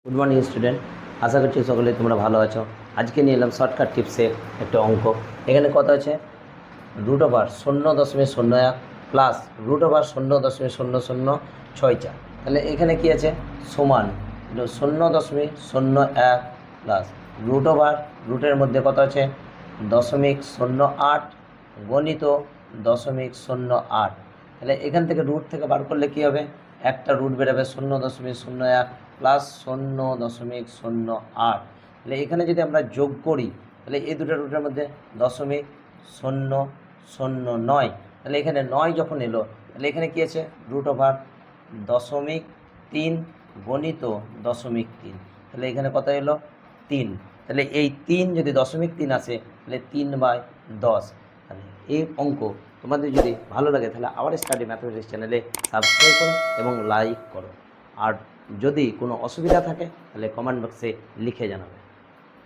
Good morning student, আশা করছি সকলে তোমরা ভালো আছো। আজকে নিয়ে এলাম শর্টকাট টিপসের একটা অঙ্ক। এখানে কত আছে, √0.01 প্লাস √0.0064। তাহলে এখানে কি আছে, সমান 0.01 প্লাস রুটের মধ্যে কত আছে 0.08 গণিত 0.08। তাহলে এখান থেকে রুট থেকে বার করলে কী হবে, একটা রুট বেরোবে 0.01 প্লাস 0.08। তাহলে এখানে যদি আমরা যোগ করি তাহলে এই দুটো রুটের মধ্যে 0.009। তাহলে এখানে 9 যখন এলো তাহলে এখানে কী আছে, √0.3 গণিত 0.3। তাহলে এখানে কত এলো 3। তাহলে এই 3 যদি 0.3 আসে তাহলে 3/10। তাহলে এই অঙ্ক তোমাদের যদি ভালো লাগে তাহলে আওয়ার স্টাডি ম্যাথমেটিক্স চ্যানেলে সাবস্ক্রাইব করো এবং লাইক করো। আর যদি কোনো অসুবিধা থাকে তাহলে কমেন্ট বক্সে লিখে জানাবে।